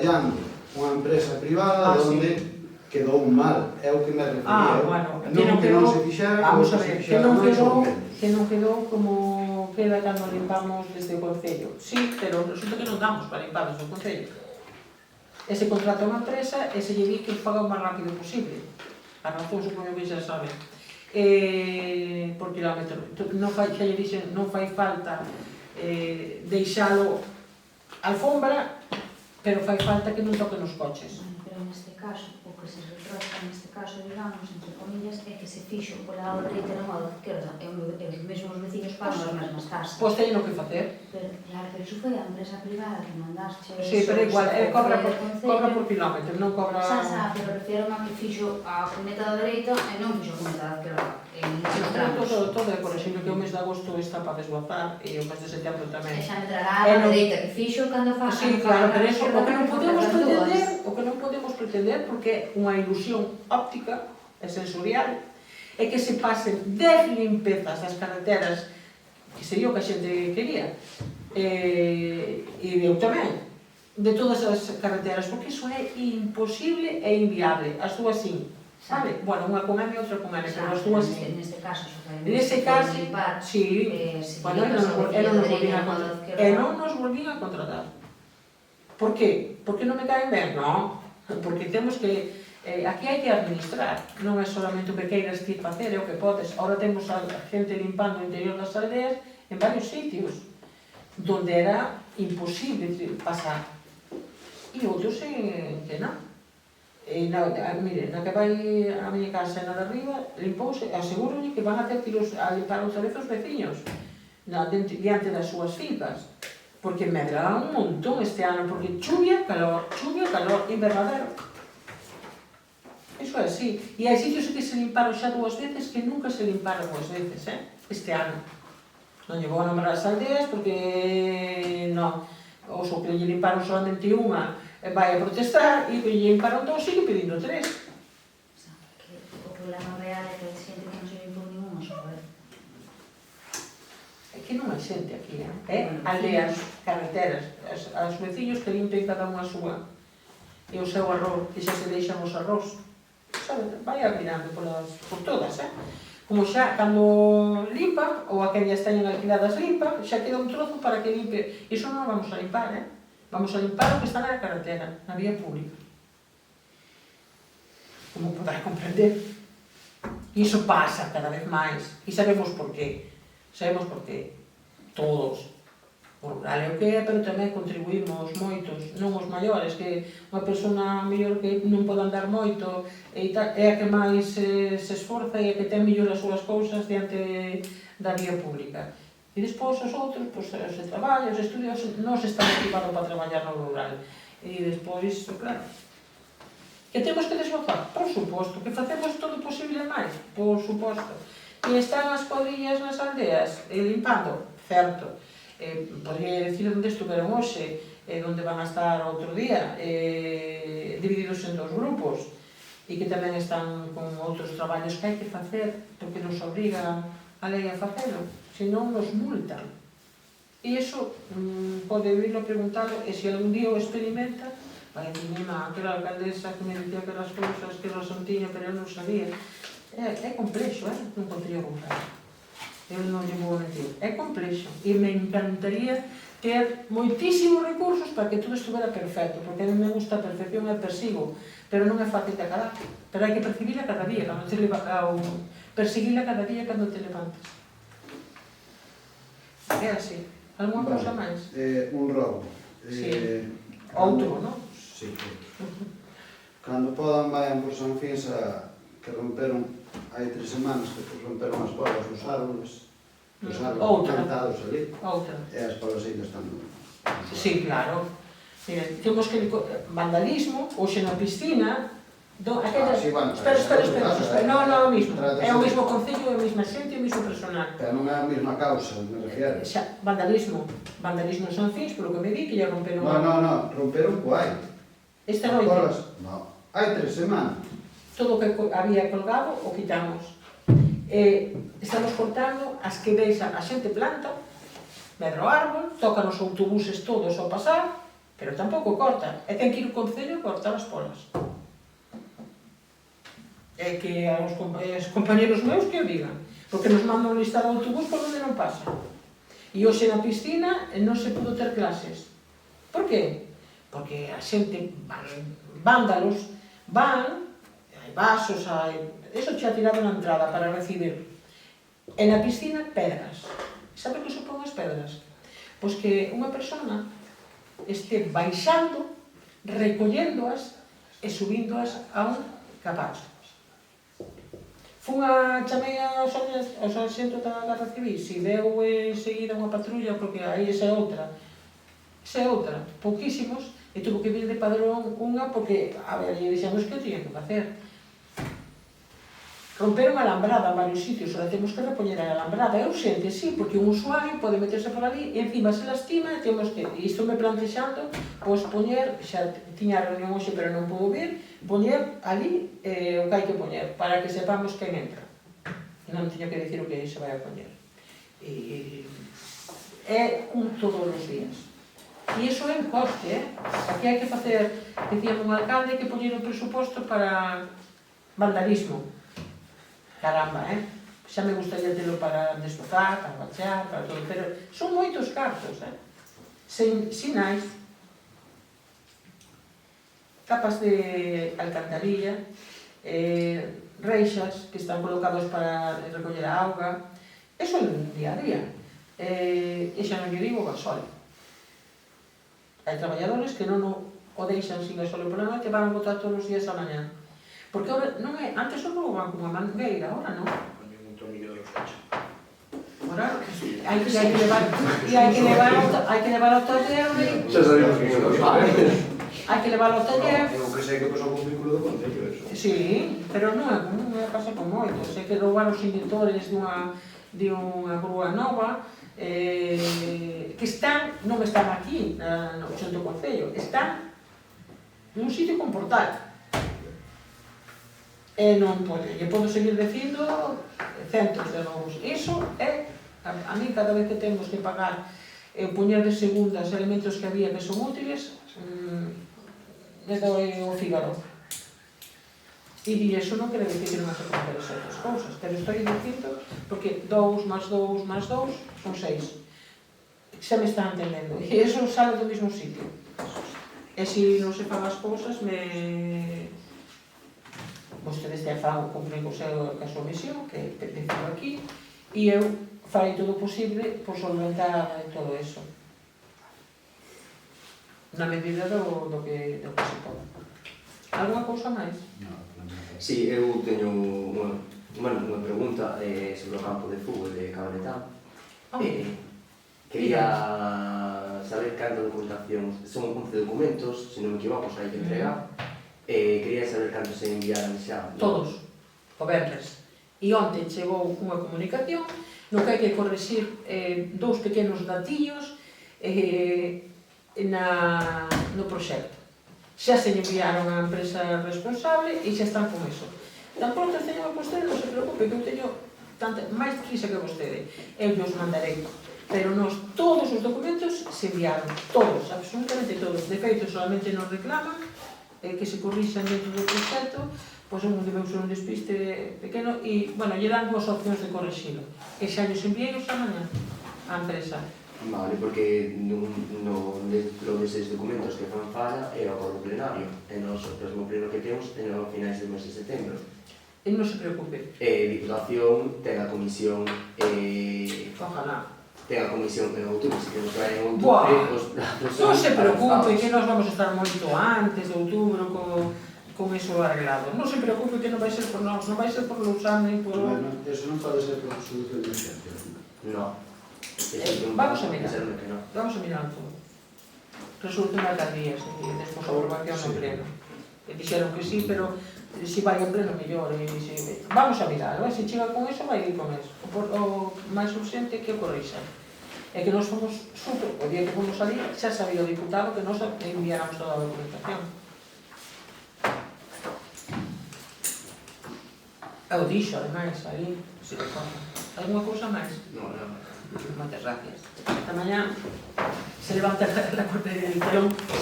traballando unha empresa privada onde quedou mal, é o que me refería. Bueno, Non que non se fixara, vamos a ver, que non quedou como queda cando limpamos desde o Concello. Sí, pero resulta que non damos para limpar desde o Concello. Ese contrato a unha empresa e se lle di que os paga o máis rápido posible. A razón supoño que xa saben. Por kilómetro. Non fai falta deixalo alfombra, pero fai falta que non toquen os coches. Pero neste caso, o que se retrasa neste caso, digamos, entre comillas, é que se fixo pola lado dereita e non ao esquerda, e os mesmos veciños pagan as mesmas casas. Pois teñen o que facer. Claro, pero iso foi a empresa privada que mandaste. Sí, pero igual, cobra por kilómetro, non cobra... Pero refiero a que fixo a cometa da dereita e non fixo a cometa da esquerda. Todo é por exemplo que o mes de agosto está para desguazar e o mes de setembro tamén. E xa entrará a dereita que fixo cando fa... Sí, claro, pero eso o que non podemos pretender porque é unha ilusión óptica e sensorial é que se pasen 10 limpezas das carreteras que sería o que a xente quería e eu tamén de todas as carreteras porque iso é imposible e inviable as dúas sin. Sabe? Bueno, unha con M e outra con N, pero as dúas sí. Neste caso, sí. Bueno, e non nos volvín a contratar. Por qué? Porque non me caen ben? Non. Porque temos que... Aquí hai que administrar. Non é solamente o que queiras ti facer, é o que podes. Ahora temos a xente limpando o interior das aldeas en varios sitios donde era imposible pasar. E outros que non. Mire, na que vai a miña casa e na de arriba, limpouse, asegúrolle que van a ter que ir a limpar outra vez os veciños diante das súas fincas, porque medra un montón este ano, porque chuvia, calor, invernadero. Iso é así. E hai sitios que se limparon xa 2 veces que nunca se limparon 2 veces, este ano. Non llegou a nombrar as aldeas porque non. Os que lle limparon solamente unha vai a protestar e lle limparon 2 e sigue pedindo 3. O problema real é que hai xente que non se limpou ningún só, É que non hai xente aquí, aldeas, carreteras, os veciños que limpen cada unha a súa. E o seu arroz, que xa se deixan os arroz. Vai mirando por todas, Como xa, cando limpan, ou aquellas teñen alquiladas limpan, xa queda un trozo para que limpe. Iso non vamos a limpar, Vamos a limpar o que está na carretera, na vía pública. Como poderá comprender. E iso pasa cada vez máis. E sabemos por qué. Todos. O rural é o que é, pero tamén contribuímos moitos, non os maiores, que unha persona mellor que non pode andar moito é a que máis se esforza e a que ten mellor as súas cousas diante da vía pública. E despois os outros, os de traballo, os estudios, non se están motivados para traballar no rural. E despois, claro, que temos que desguazar? Por suposto. Que facemos todo o posible máis? Por suposto. Que están as cuadrillas nas aldeas limpando? Certo. Podría dicir onde estuveron hoxe, onde van a estar outro día, divididos en 2 grupos, e que tamén están con outros traballos que hai que facer, porque nos obriga a lei a facelo, senón nos multan. E iso pode irlo preguntado, e se algún día o experimenta, vai a minha aquela alcaldesa que me dicía que as cousas que razón tiña, pero eu non sabía. É complexo, non contigo rural. Eu non lle vou mentir. É complexo. E me encantaría ter moitísimos recursos para que todo estuvera perfecto, porque a mí me gusta a perfección e persigo, pero non é fácil de acabar. Pero hai que percibirla cada día, perseguirla cada día cando te levantas. É así. Alguna cousa máis? Un robo. Outro, non? Sí, outro. Cando podan vayan por San Finsa, que romperon hai 3 semanas que romperon as bolas dos árboles plantados ali, e as bolas ainda están... Sí, claro. Temos que... Vandalismo, hoxe na piscina... Espera, non é o mismo. É o mismo concello, é a mesma xente, é o mismo personal. Pero non é a mesma causa, me refiero. Vandalismo en San Fins, polo que me di, que lle romperon... Non, romperon coai. Esta noite? Non, hai 3 semanas. Todo o que había colgado o quitamos. Estamos cortando as que deixan a xente planta, medra o árbol, tocan os autobuses todos ao pasar, pero tampouco corta, e ten que ir o Concello a cortar as polas. E que os compañeros meus que o digan, porque nos mandan listar o autobús por onde non pasa. E hoxe na piscina non se pudo ter clases. Por qué? Porque a xente, vándalos, van, hai vasos, eso xa tirado na entrada para recibir. E na piscina, pedras. Sabe que supón as pedras? Pois que unha persona este baixando, recolléndoas e subíndoas a un capacho. Chamei aos sarxentos da Garda Civil, si deu enseguida unha patrulla, porque aí esa é outra, pouquísimos, e tuvo que vir de padrón unha, porque, a ver, lle dixemos que o tiñen que facer. Romperon a alambrada en varios sitios, ahora temos que repoñer a alambrada. É urxente, sí, porque un usuario pode meterse por ali e encima se lastima e temos que, e isto me plantexando, pois poñer, xa tiña a reunión hoxe pero non pudo vir, poñer ali o que hai que poñer, para que sepamos quen entra. Non tiño que dicir o que se vai a poñer. É un todos os días. E iso é un coste, Aquí hai que facer, dicíamos un alcalde, que poñer un presuposto para vandalismo. Caramba, xa me gustaría telo para desbozar, para bachar, para todo, pero son moitos cartos, sinais, capas de alcantarilla, reixas que están colocados para recoller a auga, eso é un día a día, e xa non lle digo o gasóleo. Hai traballadores que non o deixan sin gasóleo pola noite, van a botar todos os días a mañá. Porque non é, antes non van con a mangueira, ahora non. Poñen un tornillo de los hechos. Ahora hai que levar ao taller e... Xa sabemos que son os padres. Hai que levar ao taller... Eu que sei que pasou con un vínculo do Concello, eso. Sí, pero non é pasa con moitos. Hai que roubar os inyectores dunha grúa nova, que non están aquí, no centro do Concello, están nun sitio con portal. E non podo seguir dicindo centros de novos. Iso é, a mí cada vez que temos que pagar poñer de segundas elementos que había que son útiles, me doi o fígado. E iso non quere dicir que non se poden facer outras cousas, pero estou dicindo porque 2 más 2 más 2 son 6. Xa me está entendendo. E iso sale do mesmo sitio. E se non se fan as cousas, vostedes xa fan cumpren co a súa misión, que decimo aquí, e eu farei todo o posible por solventar todo eso. Na medida do que se pode. Alguna cousa máis? Si, eu teño unha pregunta sobre o campo de fútbol de Cabretá. Quería saber canta documentación, son 11 documentos, se non me equivoco, hai que entregar. Quería saber cantos se enviaron xa. Todos, o venres. E onte chegou unha comunicación no que hai que correxir 2 pequenos datillos no proxecto. Xa se enviaron á empresa responsable e xa están con eso. Tan pronto teño a vostede, non se preocupe, que eu teño máis prisa que vostede. Eu os mandarei. Pero todos os documentos se enviaron, todos, absolutamente todos. De feito, solamente nos reclaman que se corrixan dentro do proxecto, pois un debeu ser un despiste pequeno e, bueno, lle dan 2 opcións de correxilo. E xa lles enviei os mañá á empresa. Vale, porque dentro deses documentos que fan falla é o acordo plenario, e nos o próximo pleno que temos é no finais do mes de setembro. E non se preocupe. Diputación ten a comisión... Ojalá. Ten a comisión en outubro, se que nos traen en outubro... Non se preocupe, que nos vamos a estar moito antes de outubro con eso arreglado. Non se preocupe que non vai ser por nós, non vai ser por Lousame nem por... Eso non pode ser por resolución de emergencia. No. Vamos a mirar todo. Resolución de alcaldías, despois a aprobación no pleno. Dixeron que sí, pero se vai ao pleno mellor. Vamos a mirar, se chega con eso, vai ir con eso. O máis urgente que o corrixa. É que nós fomos super, o día que fomos ali, xa sabía o diputado que nos enviáramos toda a documentación. Eu dixo, ademais, ali, se recorda. Alguna cousa máis? No. Moitas gracias. Esta mañá se levanta la corte de dirección